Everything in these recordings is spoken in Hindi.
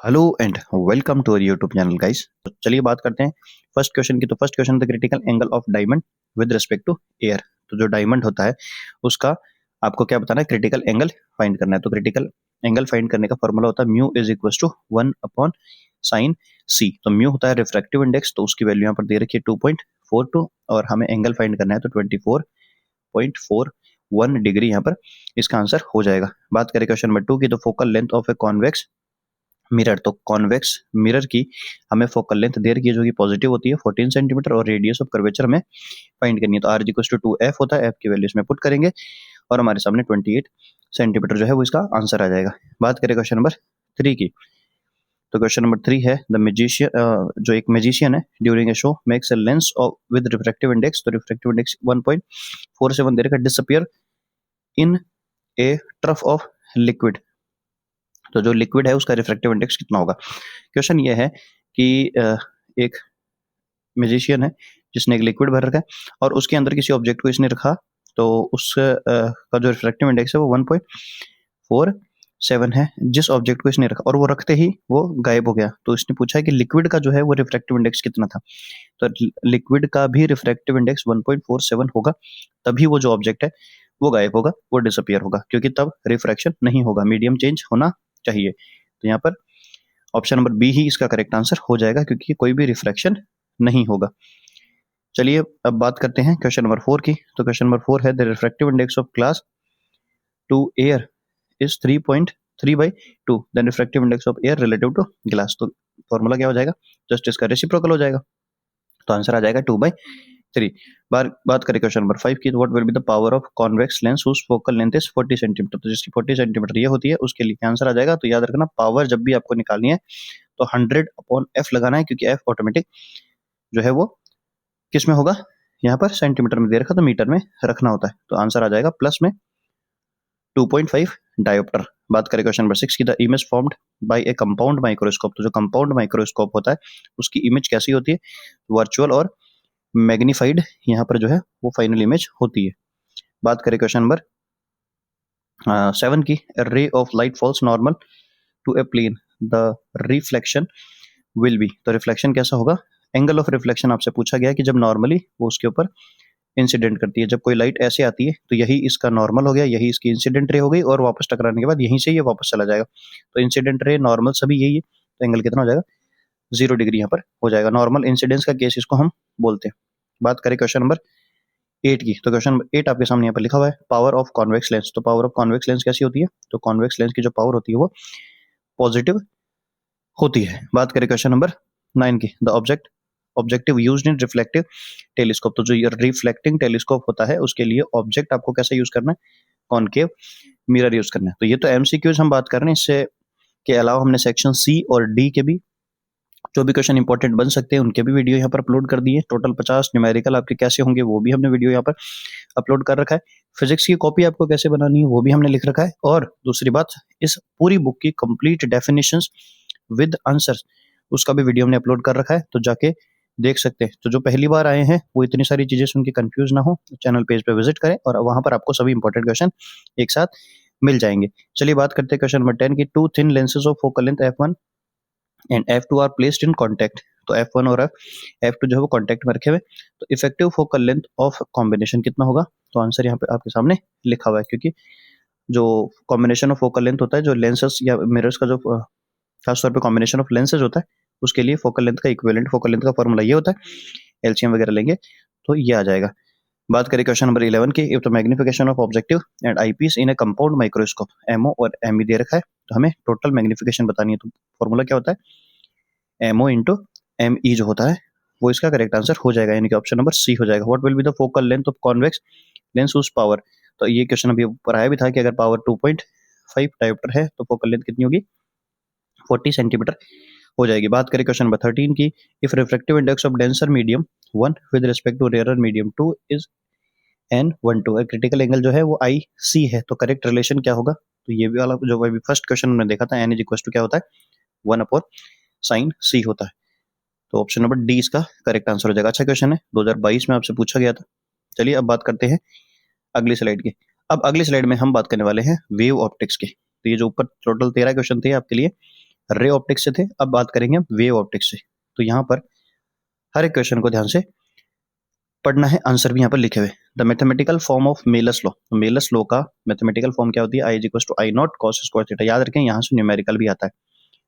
Hello and welcome to our YouTube channel guys. तो चलिए बात करते हैं फर्स्ट क्वेश्चन की। तो first question the critical angle of diamond with respect to air. तो जो डायमंड होता है उसका आपको क्या बताना है, क्रिटिकल एंगल फाइंड करना है। तो क्रिटिकल एंगल फाइंड करने का फॉर्मूला होता है mu is equal to 1/sin C. तो म्यू होता है रिफ्रैक्टिव इंडेक्स, तो उसकी वैल्यू यहाँ पर दे रखी है 2.42 और हमें एंगल फाइंड करना है तो 24.41 डिग्री यहाँ पर इसका आंसर हो जाएगा। बात करें क्वेश्चन नंबर 2 की, तो focal length of a convex mirror. तो कॉन्वेक्स मिरर की हमें फोकल लेंथ दे रखी है जो कि पॉजिटिव होती है 14 सेंटीमीटर और रेडियस ऑफ कर्वेचर में फाइंड करनी है। तो आर इक्वल टू 2f होता है, f की वैल्यू इसमें पुट करेंगे और हमारे सामने 28 सेंटीमीटर जो है वो इसका आंसर आ जाएगा। बात करें क्वेश्चन नंबर 3 की, तो क्वेश्चन नंबर 3 है द मैजिशियन, जो एक मैजिशियन है during a show makes a lens of with refractive index. तो रिफ्रैक्टिव इंडेक्स 1.47 दे रखा है, disappear in A trough of liquid. तो जो लिक्विड है उसका रिफ्रैक्टिव इंडेक्स कितना होगा। क्वेश्चन ये है कि एक म्यूजिशियन है जिसने एक लिक्विड भर रखा है और उसके अंदर किसी ऑब्जेक्ट को इसने रखा, तो उस का जो रिफ्रैक्टिव इंडेक्स है वो 1.47 है जिस ऑब्जेक्ट को इसने रखा, और वो रखते ही वो गायब हो गया। तो इसने पूछा है कि लिक्विड का जो है वो रिफ्रैक्टिव इंडेक्स कितना था। तो लिक्विड का भी रिफ्रैक्टिव इंडेक्स 1.47 होगा, तभी वो जो ऑब्जेक्ट है वो गायब होगा, वो डिसअपियर होगा, क्योंकि तब रिफ्रैक्शन नहीं होगा, मीडियम चेंज होना चाहिए। तो यहाँ पर ऑप्शन नंबर बी ही इसका करेक्ट आंसर हो जाएगा, क्योंकि कोई भी रिफ्रैक्शन नहीं होगा। चलिए अब बात करते हैं क्वेश्चन नंबर 4 की। तो क्वेश्चन नंबर 4 है the refractive index of glass to air is 3.3/2, then refractive index of air relative to glass. तो फॉर्मूला क्या हो जाएगा, जस्ट इसका रेसिप्रोकल हो जाएगा, तो आंसर आ जाएगा 2/3। बात करें क्वेश्चन नंबर 5 की, तो what will be the power of convex lens whose focal length is 40 centimetre. तो जिसकी 40 सेंटीमीटर ये होती है उसके लिए आंसर आ जाएगा। तो याद रखना, पावर जब भी आपको निकालनी है तो 100/f लगाना है, क्योंकि f ऑटोमेटिक जो है वो किस में होगा, यहाँ पर सेंटीमीटर में दे रखा तो मीटर में रखना होता है। तो आंसर आ जाएगा प्लस में 2.5 डायोप्टर। बात करें क्वेश्चन नंबर 6 की, the image formed by A compound microscope. तो जो कंपाउंड माइक्रोस्कोप होता है उसकी इमेज कैसी होती है, वर्चुअल और मैग्नीफाइड यहाँ पर जो है वो फाइनल इमेज होती है। बात करें क्वेश्चन नंबर 7 की, ray of light falls normal to a plane, the reflection will be. तो रिफ्लेक्शन कैसा होगा, एंगल ऑफ रिफ्लेक्शन आपसे पूछा गया है कि जब नॉर्मली वो उसके ऊपर इंसिडेंट करती है, जब कोई लाइट ऐसे आती है तो यही इसका नॉर्मल हो गया, यही इसकी इंसिडेंट रे हो गई, और वापस टकराने के बाद यहीं से ये वापस चला जाएगा। तो इंसिडेंट रे नॉर्मल सभी यही है, तो एंगल कितना हो जाएगा, 0 डिग्री यहाँ पर हो जाएगा। नॉर्मल इंसिडेंस का केस इसको हम बोलते हैं। बात करें क्वेश्चन नंबर 8 की, तो क्वेश्चन नंबर 8 आपके सामने यहाँ पर लिखा हुआ है पावर ऑफ कॉन्वेक्स लेंस। तो पावर ऑफ कॉन्वेक्स लेंस कैसी होती है, तो कॉन्वेक्स लेंस की जो पावर होती है वो पॉजिटिव होती है। बात करें क्वेश्चन नंबर 9 की, the objective used in reflective telescope. तो जो ये रिफ्लेक्टिंग टेलीस्कोप होता है उसके लिए ऑब्जेक्ट आपको कैसा यूज करना है, कॉनकेव मिरर यूज करना है। तो ये तो एमसीक्यूज हम बात कर रहे हैं, इससे के अलावा हमने सेक्शन सी और डी के भी जो भी क्वेश्चन इंपॉर्टेंट बन सकते हैं उनके भी वीडियो यहाँ पर अपलोड कर दिए। टोटल 50 न्यूमेरिकल आपके कैसे होंगे वो भी हमने वीडियो यहाँ पर अपलोड कर रखा है। फिजिक्स की कॉपी आपको कैसे बनानी है वो भी हमने लिख रखा है, और दूसरी बात, इस पूरी बुक की कंप्लीट डेफिनेशंस विद आंसर्स उसका भी वीडियो हमने अपलोड कर रखा है, तो जाके देख सकते हैं। तो जो पहली बार आए हैं वो इतनी सारी चीजें सुन के कंफ्यूज ना हो, चैनल पेज पे विजिट करें और वहां पर आपको सभी इंपॉर्टेंट क्वेश्चन एक साथ मिल जाएंगे। चलिए बात करते हैं क्वेश्चन नंबर 10 की, two thin lenses of focal length f1 and f2 are placed in contact. तो f1 और f2 जो है वो कॉन्टेक्ट में रखे हुए, तो effective focal length of combination कितना होगा। तो आंसर यहाँ पे आपके सामने लिखा हुआ है, क्योंकि जो कॉम्बिनेशन ऑफ फोकल लेंथ होता है, जो लेंसेस या मिरर्स का जो खासतौर पे कॉम्बिनेशन ऑफ लेंसेज होता है उसके लिए फोकल लेंथ का इक्विवेलेंट फोकल लेंथ का फॉर्मूला ये होता है, एलसीएम वगैरह लेंगे तो ये आ जाएगा। बात करें क्वेश्चन नंबर 11 की, if the magnification of objective and eyepiece in a compound microscope, MO और एमई दे रखा है, तो हमें टोटल मैग्निफिकेशन बतानी है। तो फॉर्मूला क्या होता है, एमओ इंटू एमई जो होता है वो इसका करेक्ट आंसर हो जाएगा, यानी कि ऑप्शन नंबर सी हो जाएगा। What will be the focal length of convex lens whose power. तो ये क्वेश्चन अभी ऊपर आया भी था कि अगर पावर 2.5 डायोप्टर है तो फोकल लेंथ कितनी होगी, 40 सेंटीमीटर हो जाएगी। बात करें क्वेश्चन नंबर 13 की, if refractive index of denser medium 1 with respect to rare medium 2 is n1/2, critical angle जो है वो आई सी है, तो करेक्ट रिलेशन क्या होगा। तो ये भी वाला जो अभी फर्स्ट क्वेश्चन हमने देखा था, n इज इक्वल टू क्या होता है, 1/sin c होता है। तो ऑप्शन नंबर डी इसका करेक्ट आंसर हो जाएगा। अच्छा क्वेश्चन है, 2022 में आपसे पूछा गया था। चलिए अब बात करते हैं अगली स्लाइड की। अब अगली स्लाइड में हम बात करने वाले हैं वेव ऑप्टिक्स की। तो ये जो ऊपर टोटल 13 क्वेश्चन थे आपके लिए रे ऑप्टिक्स से थे, अब बात करेंगे हम वेव ऑप्टिक्स से। तो यहाँ पर हर एक क्वेश्चन को ध्यान से पढ़ना है, आंसर भी यहाँ पर लिखे हुए। The mathematical form of Malus law, Malus law का मैथमेटिकल फॉर्म क्या होती है, I is equal to I not cos square theta. याद रखें यहाँ से न्यूमेरिकल भी आता है।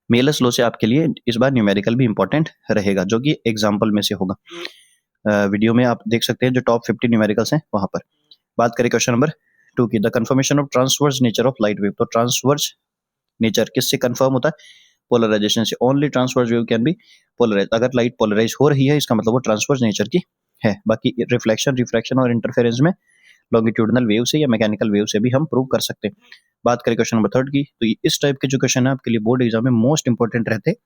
मेलस लॉ से आपके लिए इस बार न्यूमेरिकल भी इंपॉर्टेंट रहेगा, जो कि एग्जाम्पल में से होगा। वीडियो में आप देख सकते हैं जो टॉप 50 न्यूमेरिकल्स हैं वहां पर। बात करें क्वेश्चन नंबर 2 की, the confirmation of transverse nature of light wave. तो ट्रांसवर्स नेचर किससे कंफर्म होता है, पोलराइजेशन से। Only transverse wave can be polarize. अगर लाइट पोलराइज हो रही है इसका मतलब वो ट्रांसवर्स नेचर की है। बाकी रिफ्लेक्शन, रिफ्रैक्शन और इंटरफेरेंस में लॉन्गिट्यूडनल वेव से या मैकेनिकल वेव से भी हम प्रूव कर सकते हैं। बात करें क्वेश्चन नंबर 3 की, तो इस टाइप के जो क्वेश्चन है आपके लिए बोर्ड एग्जाम में मोस्ट इंपोर्टेंट रहते हैं।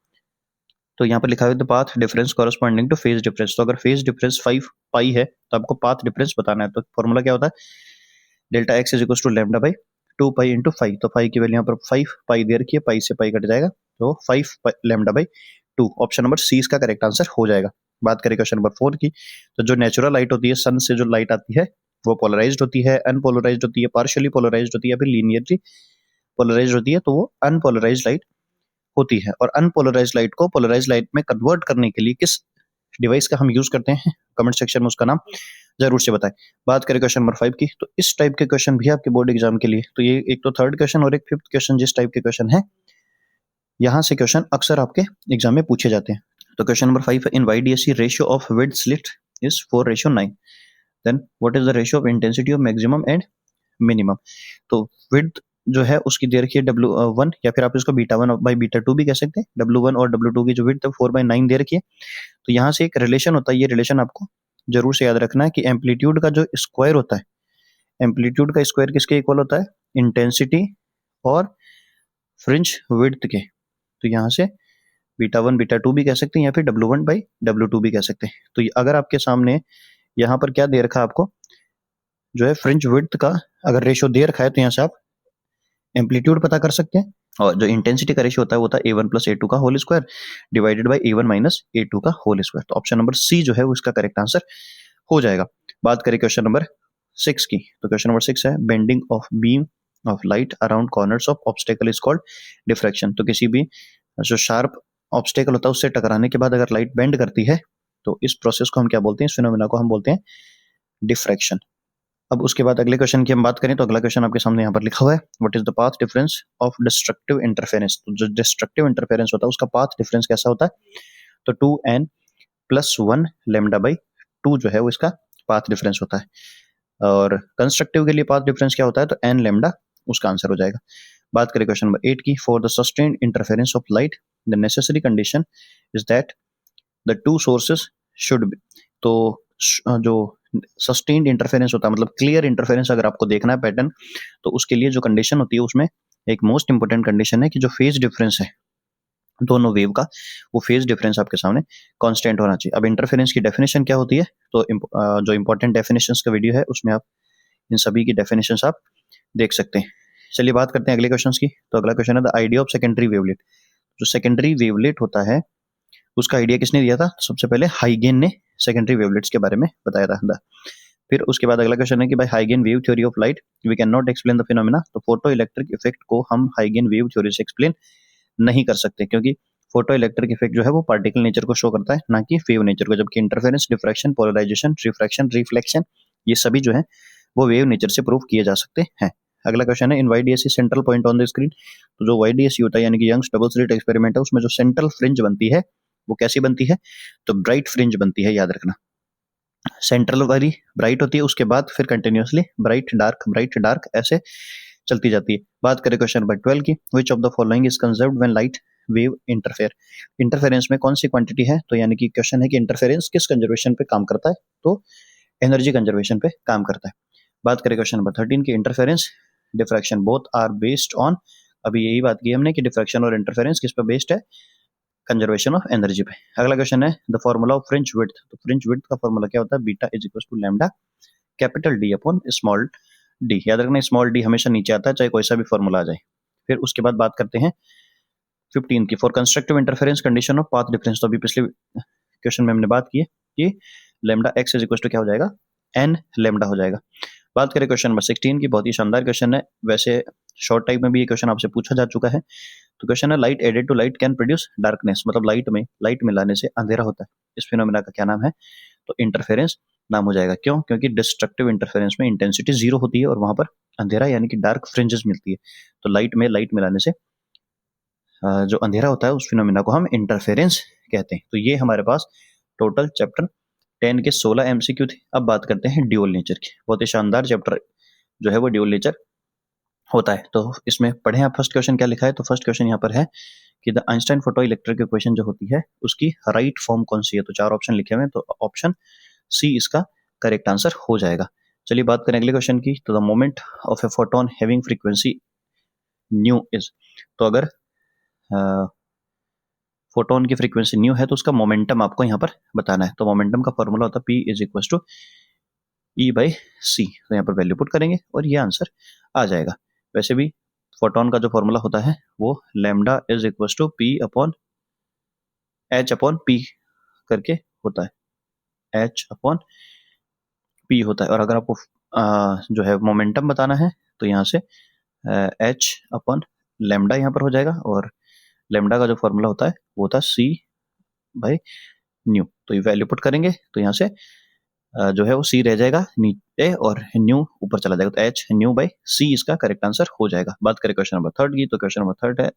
तो यहाँ पर लिखा हुआ है the path difference corresponding two phase difference. तो अगर फेज डिफरेंस 5 पाई है तो आपको पाथ डिफरेंस बताना है। तो फॉर्मूला क्या होता है, delta X is equal to lambda by 2 pi into 5। तो 5 की वैल्यू यहाँ पर 5 पाई दे रखी है, पाई से पाई कट जाएगा तो 5 lambda by 2। Option number C इसका करेक्ट आंसर हो जाएगा। बात करें क्वेश्चन नंबर 4 की, तो जो नेचुरल लाइट होती है, सन से जो लाइट आती है वो पोलराइज्ड होती है, अनपोलराइज्ड होती है, पार्शियली पोलराइज्ड होती है, या फिर लीनियरली पोलराइज्ड होती है। तो वो अनपोलराइज्ड लाइट होती है। और अनपोलराइज्ड लाइट को पोलराइज्ड लाइट में कन्वर्ट करने के लिए किस डिवाइस का हम यूज करते हैं, कमेंट सेक्शन में उसका नाम जरूर से बताएं। बात करें क्वेश्चन नंबर 5 की, तो इस टाइप के क्वेश्चन भी आपके बोर्ड एग्जाम के लिए, तो ये एक तो थर्ड क्वेश्चन और एक फिफ्थ क्वेश्चन जिस टाइप के क्वेश्चन है, यहाँ से क्वेश्चन अक्सर आपके एग्जाम में पूछे जाते हैं। तो question number 5 in YDSC ratio of width slit is 4:9, then what is the ratio of intensity of maximum and minimum. तो विड्थ जो है उसकी दे रखी है W1, या फिर आप इसको β1 बाई β2 भी कह सकते हैं। W1 और W2 की जो विड्थ है 4/9 दे रखी है। तो यहाँ से एक रिलेशन होता है, ये रिलेशन आपको जरूर से याद रखना है कि एम्पलीट्यूड का जो स्क्वायर होता है, एम्पलीट्यूड का स्क्वायर किसके इक्वल होता है, इंटेंसिटी और फ्रिंज विड्थ के। तो यहाँ से β1 β2 भी कह सकते हैं, या फिर W1 बाई W2 भी कह सकते हैं। तो अगर आपके सामने यहाँ पर क्या दे रखा है, आपको जो है फ्रिंज विड्थ का अगर रेशियो दे रखा है, तो यहाँ से आप एम्पलीट्यूड पता कर सकते हैं। और जो इंटेंसिटी का रेशियो होता है A1 प्लस A2 का whole square divided by A1 minus A2 का होल स्क्वायर। तो ऑप्शन नंबर सी जो है वो इसका करेक्ट आंसर हो जाएगा। बात करें क्वेश्चन नंबर 6 की, तो क्वेश्चन नंबर 6 है bending of beam of light around corners of obstacle is called diffraction. तो किसी भी जो शार्प ऑब्स्टेकल होता है उससे टकराने के बाद अगर लाइट बेंड करती है तो इस प्रोसेस को हम क्या बोलते हैं, इस फिनोमेना को हम बोलते हैं डिफ्रैक्शन। अब उसके बाद अगले क्वेश्चन की हम बात करें तो अगला क्वेश्चन आपके सामने यहाँ पर लिखा हुआ है, what is the path difference of destructive interference. तो जो डिस्ट्रक्टिव इंटरफेरेंस होता है उसका पाथ डिफरेंस कैसा होता है, तो 2n+1 लैम्डा बाई 2 जो है वो इसका पाथ डिफरेंस होता है। और कंस्ट्रक्टिव के लिए पाथ डिफरेंस क्या होता है, तो n लैम्डा उसका आंसर हो जाएगा। बात करें क्वेश्चन नंबर 8 की, for the sustained interference of light the necessary condition is that the two sources should be. तो जो सस्टेन्ड इंटरफेरेंस होता है, मतलब क्लियर इंटरफेरेंस अगर आपको देखना है पैटर्न, तो उसके लिए जो कंडीशन होती है उसमें एक मोस्ट इंपोर्टेंट कंडीशन है कि जो फेज डिफरेंस है दोनों वेव का, वो फेज डिफरेंस आपके सामने कांस्टेंट होना चाहिए। अब इंटरफेरेंस की डेफिनेशन क्या होती है, तो जो इंपॉर्टेंट डेफिनेशंस का वीडियो है उसमें आप इन सभी की डेफिनेशंस आप देख सकते हैं। चलिए बात करते हैं अगले क्वेश्चन की। तो अगला क्वेश्चन है the idea of secondary wavelet. जो सेकेंडरी वेवलेट होता है उसका आइडिया किसने दिया था, सबसे पहले हाइगेन ने सेकेंडरी वेवलेट्स के बारे में बताया था। फिर उसके बाद अगला क्वेश्चन है कि भाई हाइगेन wave theory of light we can not explain the phenomena. तो फोटो इलेक्ट्रिक इफेक्ट को हम हाइगेन वेव थ्योरी से एक्सप्लेन नहीं कर सकते, क्योंकि फोटो इलेक्ट्रिक इफेक्ट जो है वो पार्टिकल नेचर को शो करता है, ना कि वेव नेचर को। जबकि interference, diffraction, polarization, refraction, reflection, ये सभी जो है वो वेव नेचर से प्रूव किए जा सकते हैं। अगला क्वेश्चन है in YDSE central point on the screen. तो जो वाईडीएससी होता है यानी कि यंग्स डबल स्लिट एक्सपेरिमेंट है, उसमें जो सेंट्रल फ्रिंज बनती है वो कैसी बनती है, तो ब्राइट फ्रिंज बनती है, याद रखना। सेंट्रल वाली ब्राइट होती है, उसके बाद फिर कंटिन्यूअसली ब्राइट डार्क ऐसे चलती जाती है। बात करें क्वेश्चन नंबर 12 की, विच of the following is conserved when light wave interfere. Interference में कौन सी क्वांटिटी है, तो यानी कि क्वेश्चन है कि इंटरफेरेंस किस कंजर्वेशन पे काम करता है, तो एनर्जी कंजर्वेशन पे काम करता है। बात करें क्वेश्चन नंबर 13 की, interference diffraction both are based on. अभी यही बात की हमने कि डिफ्रैक्शन और इंटरफेरेंस किस पे बेस्ड है, कंजर्वेशन ऑफ एनर्जी पे। अगला क्वेश्चन है the formula of fringe width. तो फ्रिंज विड्थ का फॉर्मूला क्या होता है, beta is equal to lambda capital D upon small D. याद रखना स्मॉल डी हमेशा नीचे आता है, चाहे कोई सा भी फॉर्मूला आ जाए। फिर उसके बाद बात करते हैं 15 की, for constructive interference condition of path difference. तो अभी पिछले क्वेश्चन में हमने बात की है कि lambda X is equal to क्या हो जाएगा, एन लैम्डा हो जाएगा। बात करें क्वेश्चन नंबर 16 की, बहुत ही शानदार क्वेश्चन है, वैसे शॉर्ट टाइप में भी ये क्वेश्चन आपसे पूछा जा चुका है। तो क्वेश्चन है light added to light can produce darkness, मतलब लाइट मिलाने से अंधेरा होता है, इस फिनोमेना का क्या नाम है? तो इंटरफेरेंस नाम हो जाएगा। क्यों? क्योंकि डिस्ट्रक्टिव इंटरफेरेंस में इंटेंसिटी जीरो होती है और वहां पर अंधेरा यानी कि डार्क फ्रिंजेस मिलती है। तो लाइट में लाइट मिलाने से जो अंधेरा होता है उस फिनोमेना को हम इंटरफेरेंस कहते हैं। तो ये हमारे पास टोटल चैप्टर 10 के 16 एमसीक्यू थे। अब बात करते हैं ड्यूअल नेचर की। बहुत ही शानदार चैप्टर जो है वो ड्यूअल नेचर होता है। तो इसमें पढ़ें आप फर्स्ट क्वेश्चन क्या लिखा है। तो फर्स्ट क्वेश्चन यहाँ पर है कि the Einstein photo electric equation जो होती है उसकी राइट फॉर्म कौन सी है। तो 4 ऑप्शन लिखे हुए हैं, तो ऑप्शन सी इसका करेक्ट आंसर हो जाएगा। चलिए बात करें अगले क्वेश्चन की। तो the moment of a photon having frequency new is, तो अगर फोटोन की फ्रीक्वेंसी न्यू है तो उसका मोमेंटम आपको यहाँ पर बताना है। तो मोमेंटम का फॉर्मूला होता है p is equal to E by c. तो यहाँ पर वैल्यू पुट करेंगे और ये आंसर आ जाएगा। वैसे भी फोटोन का जो फॉर्मूला होता है वो lambda is equal to P upon H upon P करके होता है, एच अपॉन पी होता है। और अगर आपको जो है मोमेंटम बताना है तो यहाँ से एच अपॉन लैम्डा यहाँ पर हो जाएगा, और लैम्डा का जो फॉर्मूला होता है वो होता है सी बाई न्यू। तो ये वैल्यू पुट करेंगे तो यहाँ से जो है वो सी रह जाएगा नीचे और न्यू ऊपर चला जाएगा। तो एच न्यू बाई सी इसका करेक्ट आंसर हो जाएगा। बात करें क्वेश्चन नंबर 3 की। तो क्वेश्चन नंबर 3 है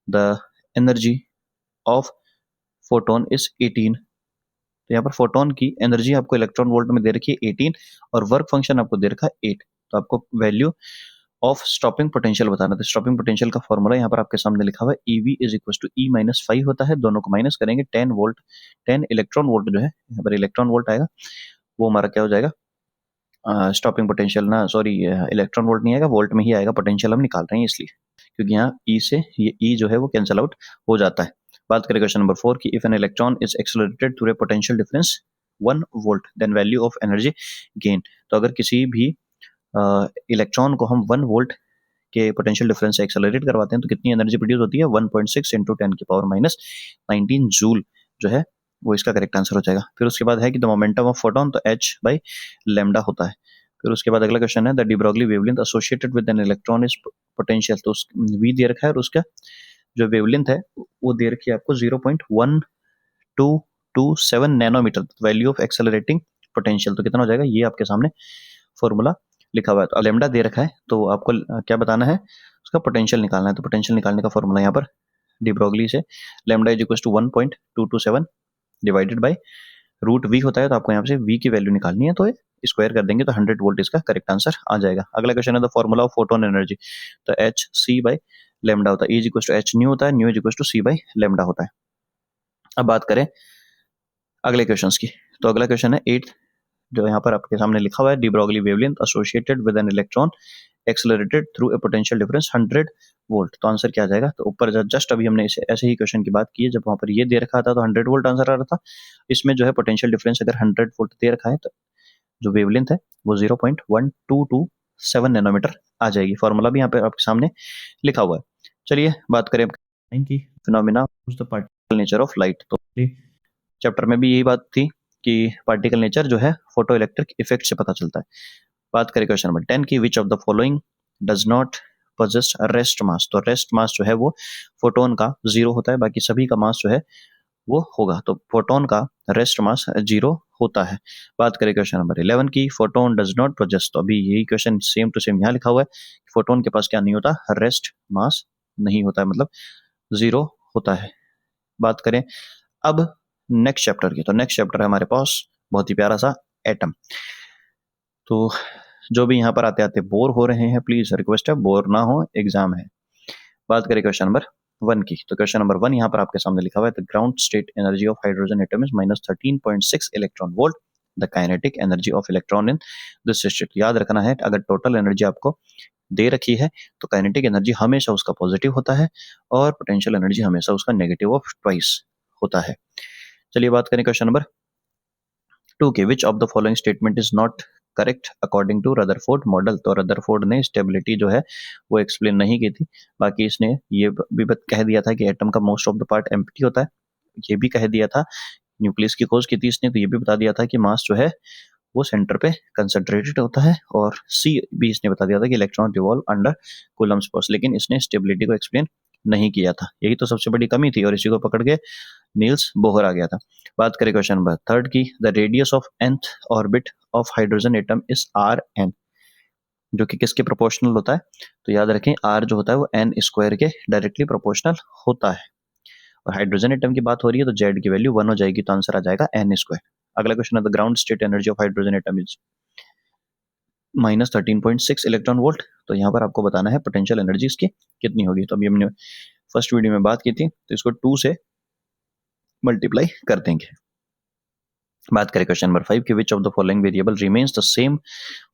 the energy of photon is 18। तो यहाँ पर फोटोन की एनर्जी आपको इलेक्ट्रॉन वोल्ट में दे रखी है 18 और वर्क फंक्शन आपको दे रखा है 8। तो आपको वैल्यू ऑफ स्टॉपिंग पोटेंशियल बताना था। स्टॉपिंग पोटेंशियल का फॉर्मूला यहाँ पर आपके सामने लिखा हुआ है EV is equal to E minus 5 होता है। दोनों को माइनस करेंगे 10 वोल्ट, 10 इलेक्ट्रॉन वोल्ट जो है यहाँ पर इलेक्ट्रॉन वोल्ट आएगा, वो हमारा क्या हो जाएगा स्टॉपिंग पोटेंशियल ना, सॉरी इलेक्ट्रॉन वोल्ट नहीं आएगा, वोल्ट में ही आएगा। पोटेंशियल हम निकाल रहे हैं इसलिए, क्योंकि यहाँ ई से ये ई जो है वो कैंसिल आउट हो जाता है। बात करें क्वेश्चन नंबर 4 की। If an electron is accelerated through a potential difference 1 volt then value of energy gain. तो अगर किसी भी इलेक्ट्रॉन को हम 1 वोल्ट के पोटेंशियल डिफरेंस से एक्सेलरेट करवाते हैं तो कितनी एनर्जी प्रोड्यूस होती है? 1.6 इंटू 10 की पावर माइनस 19 जूल जो है वो इसका करेक्ट आंसर हो जाएगा। फिर उसके बाद है कि द मोमेंटम ऑफ फोटोन, तो एच बाई लैम्डा होता है। फिर उसके बाद अगला क्वेश्चन है the de Broglie wavelength associated with N electron is potential. तो वी दे रखा है और उसका जो वेवलेंथ है वो दे रखी है आपको 0.1227 nanometre. Value of accelerating potential तो कितना हो जाएगा? ये आपके सामने फॉर्मूला लिखा हुआ है। तो लैम्डा दे रखा है तो आपको क्या बताना है? उसका पोटेंशियल निकालना है। तो पोटेंशियल निकालने का फॉर्मूला यहाँ पर डी ब्रॉगली से lambda is equal to 1.227 divided by root V होता है। तो आपको यहाँ से वी की वैल्यू निकालनी है, तो स्क्वायर कर देंगे तो 100 वोल्ट इसका करेक्ट आंसर आ जाएगा। अगला क्वेश्चन है the formula of photon energy. तो एच सी बाई लैम्डा होता है, is equal to H nu होता है, nu is equal to C by lambda होता है। अब बात करें अगले क्वेश्चन की। तो अगला क्वेश्चन है 8 जो यहाँ पर आपके सामने लिखा हुआ है de Broglie wavelength associated with an electron accelerated through a potential difference 100 volt. तो आंसर क्या आ जाएगा? तो ऊपर जस्ट अभी हमने इसे ऐसे ही क्वेश्चन की बात की है, जब वहां पर ये दे रखा था तो 100 वोल्ट आंसर आ रहा था। इसमें जो है पोटेंशियल डिफरेंस अगर 100 वोल्ट दे रखा है तो जो वेवलेंथ है वो 0.1227 नैनोमीटर आ जाएगी। फॉर्मूला भी यहाँ पे आपके सामने लिखा हुआ है। चलिए बात करें की phenomena the particle nature of light. तो चैप्टर में भी यही बात थी कि पार्टिकल नेचर जो है फोटो इलेक्ट्रिक इफेक्ट से पता चलता है। बात करें क्वेश्चन नंबर 10 की। विच of the following does not possess rest mass. तो रेस्ट मास जो है वो फोटोन का 0 होता है, बाकी सभी का मास जो है वो होगा। तो फोटोन का रेस्ट मास 0 होता है। बात करें क्वेश्चन नंबर 11 की। Photon does not progress. तो अभी यही क्वेश्चन सेम टू सेम यहाँ लिखा हुआ है, फोटोन के पास क्या नहीं होता? रेस्ट मास नहीं होता है, मतलब 0 होता है। बात करें अब नेक्स्ट चैप्टर की। तो नेक्स्ट चैप्टर है हमारे पास बहुत ही प्यारा सा एटम। तो जो भी यहाँ पर आते आते बोर हो रहे हैं, प्लीज रिक्वेस्ट है बोर ना हो, एग्जाम है। बात करें क्वेश्चन नंबर 1 की। तो क्वेश्चन नंबर 1 यहाँ पर आपके सामने लिखा हुआ है the ground state energy of hydrogen atom is -13.6 electron volt. The kinetic energy of electron in this state. याद रखना है अगर टोटल एनर्जी आपको दे रखी है तो काइनेटिक एनर्जी हमेशा उसका पॉजिटिव होता है और पोटेंशियल एनर्जी हमेशा उसका नेगेटिव ऑफ ट्वाइस होता है। चलिए बात करें क्वेश्चन नंबर 2 के। Which of the following statement is not correct according to Rutherford model. तो रदरफोर्ड ने स्टेबिलिटी जो है वो एक्सप्लेन नहीं की थी, बाकी इसने ये भी कह दिया था कि एटम का most of the part empty होता है। ये भी कह दिया था, न्यूक्लियस की खोज की थी इसने, तो ये भी बता दिया था कि मास जो है वो सेंटर पे कंसंट्रेटेड होता है। और सी भी इसने बता दिया था कि electron revolve under Coulomb's force, लेकिन इसने स्टेबिलिटी को एक्सप्लेन नहीं किया था। यही तो सबसे बड़ी कमी थी और इसी को पकड़ के नील्स बोहर आ गया था। बात करें क्वेश्चन नंबर थर्ड की, the radius of nth orbit of hydrogen atom is R N, जो कि किसके प्रोपोर्शनल होता है? तो याद रखें आर जो होता है वो एन स्क्वायर के डायरेक्टली प्रोपोर्शनल होता है। और हाइड्रोजन एटम की बात हो रही है तो जेड की वैल्यू 1 हो जाएगी, तो आंसर आ जाएगा एन स्क्वायर। अगला क्वेश्चन है, the ground state energy of hydrogen atom is -13.6 electron volt. तो यहाँ पर आपको बताना है पोटेंशियल एनर्जी इसकी कितनी होगी। तो अभी हमने फर्स्ट वीडियो में बात की थी, तो इसको 2 से मल्टीप्लाई कर देंगे। बात करें क्वेश्चन नंबर 5 की, विच of the following variable remains the same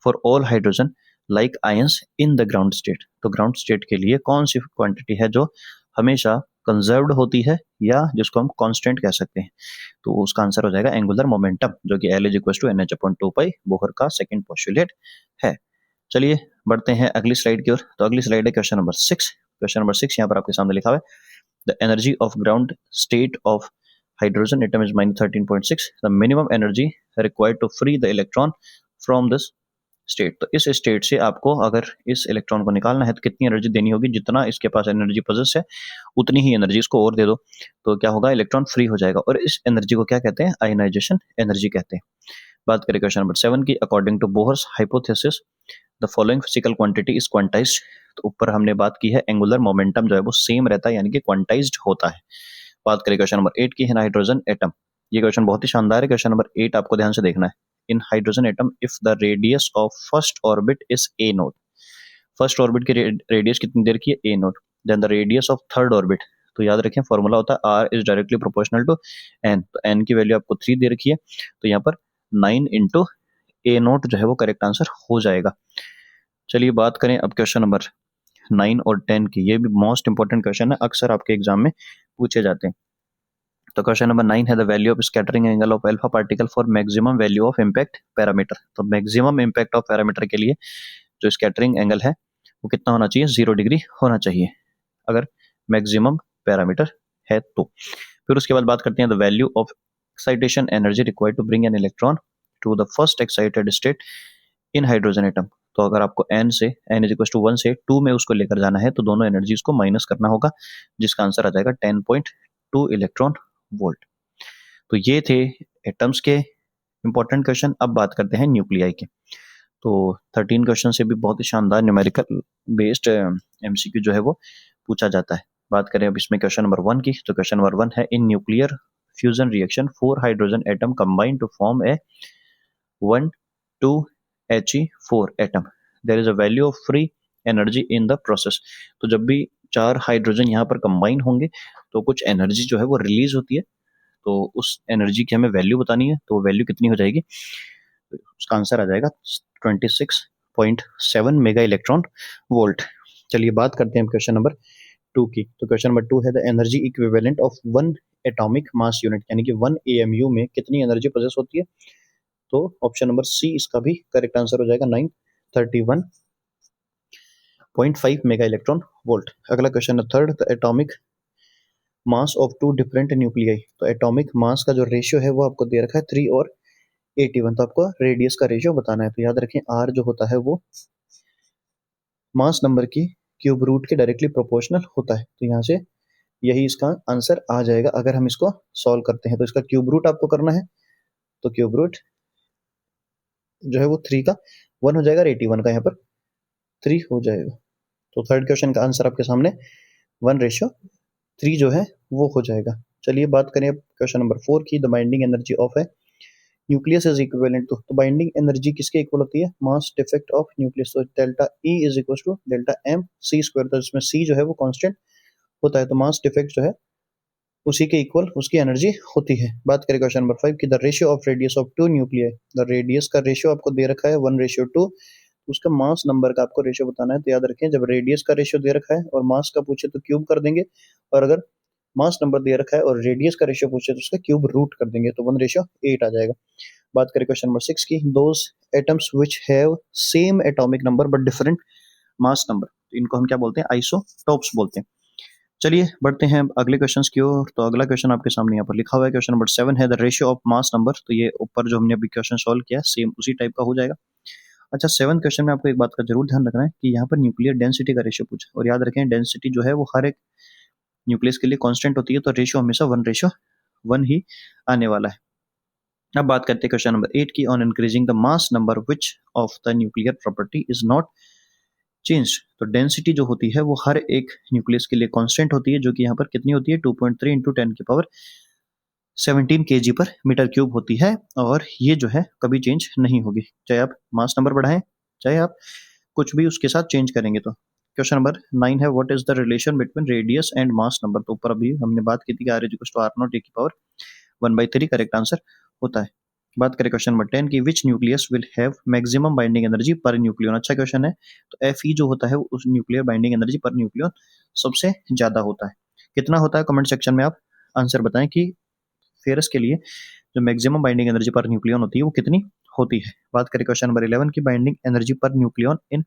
for all hydrogen like ions in the ground state. तो ग्राउंड स्टेट के लिए कौन सी क्वांटिटी है जो हमेशा कंजर्व्ड होती है या जिसको हम कांस्टेंट कह सकते हैं? तो उसका आंसर हो जाएगा एंगुलर मोमेंटम, जो कि L = NH/2π बोहर का सेकंड पोस्टुलेट है। चलिए बढ़ते हैं अगली स्लाइड की ओर। तो अगली स्लाइड है क्वेश्चन नंबर 6। क्वेश्चन नंबर 6 यहाँ पर आपके सामने लिखा हुआ है, the energy of ground state of hydrogen atom is -13.6, the minimum energy required to free the electron from this state. तो इस स्टेट से आपको अगर इस इलेक्ट्रॉन को निकालना है तो कितनी एनर्जी देनी होगी? जितना इसके पास एनर्जी पोजेस है उतनी ही एनर्जी इसको और दे दो, तो क्या होगा? इलेक्ट्रॉन फ्री हो जाएगा। और इस एनर्जी को क्या कहते हैं? आयनाइजेशन एनर्जी कहते हैं। बात करें क्वेश्चन नंबर 7 की, according to Bohr's hypothesis the following physical quantity is quantized. तो ऊपर हमने बात की है एंगुलर मोमेंटम जो है वो सेम रहता है, यानी कि क्वांटाइज्ड होता है। बात करें क्वेश्चन नंबर 8 की, है हाइड्रोजन एटम। ये क्वेश्चन बहुत ही शानदार है। क्वेश्चन नंबर 8 आपको ध्यान से देखना है। In hydrogen atom if the radius of first orbit is a naught, first orbit की रेडियस कितनी देर की है? A naught. Then the radius of third orbit, तो याद रखें फॉर्मूला होता है r is directly proportional to n. तो एन की वैल्यू आपको 3 दे रखी है, तो यहाँ पर 9 इंटू ए नोट जो है वो करेक्ट आंसर हो जाएगा। चलिए बात करें अब क्वेश्चन नंबर 9 और 10 की। ये भी मोस्ट इंपॉर्टेंट क्वेश्चन है, अक्सर आपके एग्जाम में पूछे जाते हैं। तो क्वेश्चन नंबर 9 है, the value of scattering angle of alpha particle for maximum value of impact parameter. तो मैक्सिमम इम्पैक्ट ऑफ पैरामीटर के लिए जो स्कैटरिंग एंगल है वो कितना होना चाहिए? 0 डिग्री होना चाहिए अगर मैक्सिमम पैरामीटर है तो। फिर उसके बाद बात करते हैं the value of excitation energy required to bring an electron to the first excited state in hydrogen atom. तो अगर आपको n = 1 से 2 में उसको लेकर जाना है तो दोनों एनर्जीज को माइनस करना होगा, जिसका आंसर आ जाएगा 10.2 इलेक्ट्रॉन वोल्ट। तो ये थे एटम्स के इंपॉर्टेंट क्वेश्चन। अब बात करते हैं न्यूक्लियाई के। तो 13 क्वेश्चन से भी बहुत ही शानदार न्यूमेरिकल बेस्ड एमसीक्यू जो है वो पूछा जाता है। बात करें अब इसमें क्वेश्चन नंबर 1 की। तो क्वेश्चन नंबर 1 है, in nuclear fusion reaction 4 hydrogen atom combine to form a 1,2He4 atom, there is a value of free energy in the process. तो जब भी 4 हाइड्रोजन यहाँ पर कंबाइन होंगे तो कुछ एनर्जी जो है वो रिलीज होती है, तो उस एनर्जी की हमें वैल्यू बतानी है। तो वैल्यू कितनी हो जाएगी? उसका आंसर आ जाएगा 26.7 मेगा इलेक्ट्रॉन वोल्ट। चलिए बात करते हैं क्वेश्चन नंबर 2 की। तो क्वेश्चन नंबर 2 है, the energy equivalent of 1 atomic mass unit, यानी कि 1 AMU में कितनी एनर्जी पोजेस होती है? तो ऑप्शन नंबर सी इसका भी करेक्ट आंसर हो जाएगा 931.5 मेगा इलेक्ट्रॉन वोल्ट। अगला क्वेश्चन है third, the atomic mass of 2 different nuclei. तो एटॉमिक मास का जो रेशियो है वो आपको दे रखा है 3 और 81। तो आपको रेडियस का रेशियो बताना है। तो याद रखें आर जो होता है वो मास नंबर की क्यूब रूट के डायरेक्टली प्रोपोर्शनल होता है। तो यहाँ से यही इसका आंसर आ जाएगा अगर हम इसको सॉल्व करते हैं। तो इसका क्यूब रूट आपको करना है, तो क्यूब रूट जो है वो 3 का 1 हो जाएगा और 81 का यहाँ पर 3 हो जाएगा। तो थर्ड क्वेश्चन का आंसर आपके सामने 1:3 जो है वो हो जाएगा। चलिए बात करें अब क्वेश्चन नंबर 4 की, द बाइंडिंग एनर्जी ऑफ है न्यूक्लियस इज इक्विवेलेंट टू। तो बाइंडिंग एनर्जी किसके इक्वल होती है? Mass defect of nucleus. तो delta E is equal to delta M C square. तो इसमें C जो है वो कांस्टेंट होता है, तो मास डिफेक्ट जो है उसी के इक्वल उसकी एनर्जी होती है। बात करें क्वेश्चन नंबर 5 की, the ratio of radius of 2 nuclei. The radius का रेशियो आपको दे रखा है 1:2, उसका मास नंबर का आपको रेशियो बताना है। तो याद रखें जब रेडियस का रेशियो दे रखा है और मास का पूछे तो क्यूब कर देंगे, और अगर मास नंबर दे रखा है और रेडियस का रेशियो पूछे तो उसका क्यूब रूट कर देंगे, तो 1:8 आ जाएगा। बात करें क्वेश्चन नंबर 6 की, those atoms which have same atomic number but different mass number. तो इनको हम क्या बोलते हैं? आइसोटोप्स बोलते हैं। चलिए बढ़ते हैं अगले क्वेश्चन की ओर। तो अगला क्वेश्चन आपके सामने यहाँ पर लिखा हुआ है, क्वेश्चन नंबर 7 है, the ratio of mass number. तो ये ऊपर जो हमने अभी क्वेश्चन सॉल्व किया सेम उसी टाइप का हो जाएगा। अच्छा, 7 क्वेश्चन में आपको एक बात का जरूर ध्यान रखना है कि यहाँ पर न्यूक्लियर डेंसिटी का रेशियो पूछा, और याद रखें डेंसिटी जो है वो हर एक न्यूक्लियस के लिए कांस्टेंट होती है, तो रेशियो हमेशा 1:1 ही आने वाला है। अब बात करते हैं क्वेश्चन नंबर 8 की, on increasing the mass number which of the nuclear property is not change. तो डेंसिटी जो होती है वो हर एक न्यूक्लियस के लिए कांस्टेंट होती है, जो कि यहाँ पर कितनी होती है 2.3 इंटू 10⁻17 kg पर मीटर क्यूब होती है, और ये जो है कभी चेंज नहीं होगी, चाहे आप मास नंबर बढ़ाएं चाहे आप कुछ भी उसके साथ चेंज करेंगे। तो क्वेश्चन नंबर 9 है, what is the relation between radius and mass number. तो ऊपर अभी हमने बात की थी कि r = r0 करेक्ट आंसर होता है। बात करें क्वेश्चन नंबर 10 की, which nucleus will have maximum binding energy per nucleon. अच्छा क्वेश्चन है। तो Fe जो होता है उस nuclear binding energy per nucleon सबसे ज्यादा होता है। कितना होता है कमेंट सेक्शन में आप आंसर बताएं कि फेरस के लिए जो maximum binding energy per nucleon होती है वो कितनी होती है। बात करें क्वेश्चन नंबर 11 की, बाइंडिंग एनर्जी पर न्यूक्लियन इन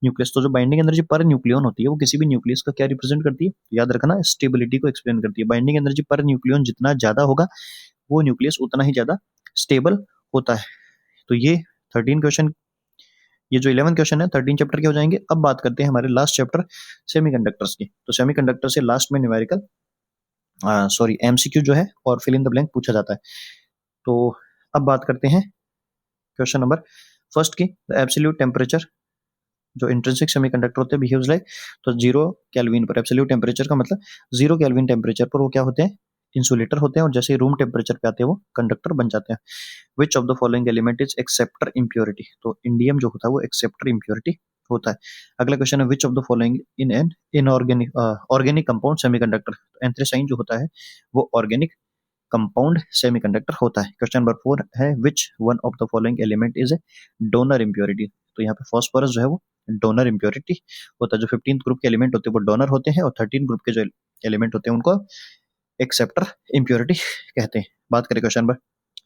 न्यूक्लियस। तो जो बाइंडिंग एनर्जी पर न्यूक्लियन होती है वो किसी भी न्यूक्लियस का क्या रिप्रेजेंट करती है, याद रखना स्टेबिलिटी को एक्सप्लेन करती है। बाइंडिंग एनर्जी पर न्यूक्लियन जितना ज्यादा होगा वो न्यूक्लियस उतना ही ज्यादा स्टेबल होता है। तो ये 13 क्वेश्चन, ये जो 11 क्वेश्चन है 13 चैप्टर के हो जाएंगे। अब बात करते हैं हमारे लास्ट चैप्टर सेमीकंडक्टर्स की। तो सेमीकंडक्टर से लास्ट में न्यूमेरिकल एमसीक्यू जो है और फिल इन द ब्लैंक पूछा जाता है। तो अब बात करते हैं क्वेश्चन नंबर फर्स्ट की, एब्सोल्यूट टेम्परेचर जो इंट्रिंसिक सेमीकंडक्टर होते हैं बिहेव्स लाइक। तो 0 केल्विन पर, एब्सोल्यूट टेम्परेचर का मतलब 0 केल्विन टेम्परेचर पर वो क्या होते हैं, इंसुलेटर होते हैं, और जैसे ही रूम टेम्परेचर पे आते हैं वो कंडक्टर बन जाते हैं। विच of the following element is acceptor impurity. तो इंडियम जो होता है वो एक्सेप्टर इम्प्योरिटी होता है। अगला क्वेश्चन है, which of the following in an inorganic organic compound semiconductor. Anthracene जो होता है वो ऑर्गेनिक कंपाउंड सेमीकंडक्टर होता है। क्वेश्चन नंबर 4 है, which one of the following element is a donor impurity. तो यहाँ पे फॉस्फोरस जो है वो डोनर इम्प्योरिटी होता है। जो 15th ग्रुप के एलिमेंट होते हैं वो डोनर होते हैं, और 13 ग्रुप के जो एलिमेंट होते हैं उनको एक्सेप्टर इम्प्योरिटी कहते हैं। बात करें क्वेश्चन नंबर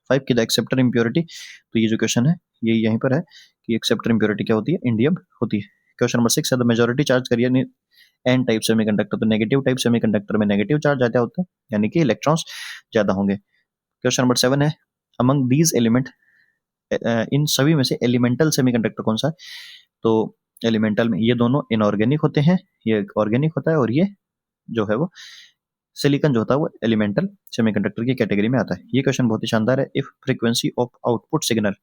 5 की, द एक्सेप्टर इम्प्योरिटी। तो ये जो क्वेश्चन है ये यहीं पर है कि एक्सेप्टर इम्प्योरिटी क्या होती है, इंडियम होती है। क्वेश्चन नंबर 6 है, the majority charge carrier N type semiconductor. तो नेगेटिव टाइप सेमीकंडक्टर में नेगेटिव चार्ज ज्यादा होते हैं, यानी कि इलेक्ट्रॉन्स ज्यादा होंगे। क्वेश्चन नंबर 7 है, अमंग दीज एलिमेंट, इन सभी में से एलिमेंटल सेमीकंडक्टर कौन सा है। तो एलिमेंटल में ये दोनों इनऑर्गेनिक होते हैं, ये ऑर्गेनिक होता है, और ये जो है वो सिलिकॉन जो होता है वो एलिमेंटल सेमीकंडक्टर की कैटेगरी में आता है। ये क्वेश्चन बहुत ही शानदार है। If frequency of output signal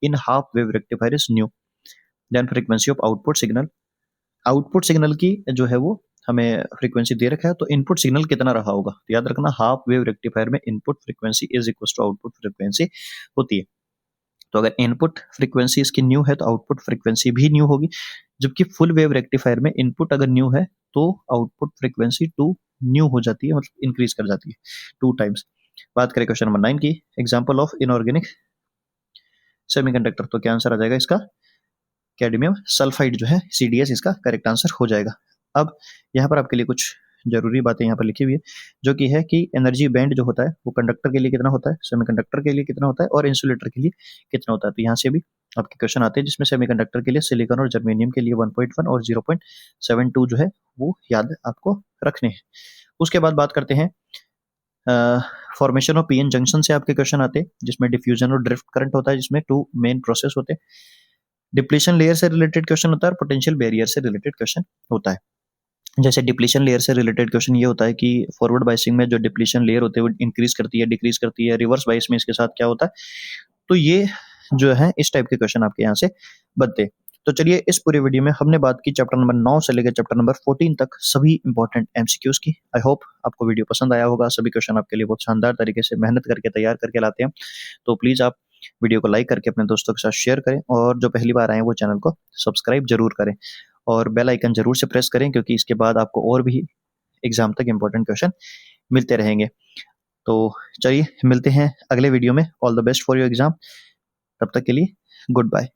in half wave rectifier is nu, then frequency of output signal की जो है वो हमें फ्रीक्वेंसी दे रखा है, तो इनपुट सिग्नल कितना रहा होगा। तो याद रखना हाफ वेव रेक्टिफायर में input frequency is equal to output frequency होती है। तो अगर इनपुट फ्रीक्वेंसी इसकी न्यू है तो आउटपुट फ्रीक्वेंसी भी न्यू होगी, जबकि फुल वेव रेक्टिफायर में इनपुट अगर न्यू है तो आउटपुट फ्रीक्वेंसी 2 न्यू हो जाती है, मतलब इंक्रीज कर जाती है 2 टाइम्स। बात करें क्वेश्चन नंबर 9 की, एग्जांपल ऑफ इनऑर्गेनिक सेमीकंडक्टर। तो क्या आंसर आ जाएगा इसका, कैडमियम सल्फाइड जो है CDS इसका करेक्ट आंसर हो जाएगा। अब यहाँ पर आपके लिए कुछ जरूरी बातें यहाँ पर लिखी हुई है, जो कि है कि एनर्जी बैंड जो होता है वो कंडक्टर के लिए कितना होता है, सेमीकंडक्टर के लिए कितना होता है, और इंसुलेटर के लिए कितना होता है। तो यहाँ से भी आपके क्वेश्चन आते हैं जिसमें सेमीकंडक्टर के लिए सिलिकॉन और जर्मेनियम के लिए 1.1 और 0.72 जो है वो याद आपको रखने हैं। उसके बाद बात करते हैं फॉर्मेशन ऑफ PN जंक्शन से आपके क्वेश्चन आते हैं, जिसमें डिफ्यूजन और ड्रिफ्ट करंट होता है, जिसमें 2 मेन प्रोसेस होते हैं। डिप्लीशन लेयर से रिलेटेड क्वेश्चन होता है और पोटेंशियल बैरियर से रिलेटेड क्वेश्चन होता है। जैसे डिप्लीशन लेयर से रिलेटेड क्वेश्चन ये होता है कि फॉरवर्ड बायसिंग में जो डिप्लीशन लेयर होते हैं वो इंक्रीज करती है, डिक्रीज करती है, रिवर्स बायस में इसके साथ क्या होता है। तो ये जो है इस टाइप के क्वेश्चन आपके यहाँ से बनते हैं। तो चलिए इस पूरे वीडियो में हमने बात की चैप्टर नंबर 9 से लेकर चैप्टर नंबर 14 तक सभी इंपॉर्टेंट MCQs की। आई होप आपको वीडियो पसंद आया होगा। सभी क्वेश्चन आपके लिए बहुत शानदार तरीके से मेहनत करके तैयार करके लाते हैं। तो प्लीज आप वीडियो को लाइक करके अपने दोस्तों के साथ शेयर करें, और जो पहली बार आए वो चैनल को सब्सक्राइब जरूर करें, और बेल आइकन जरूर से प्रेस करें, क्योंकि इसके बाद आपको और भी एग्जाम तक इंपॉर्टेंट क्वेश्चन मिलते रहेंगे। तो चलिए मिलते हैं अगले वीडियो में। All the best for your exam. तब तक के लिए गुड बाय।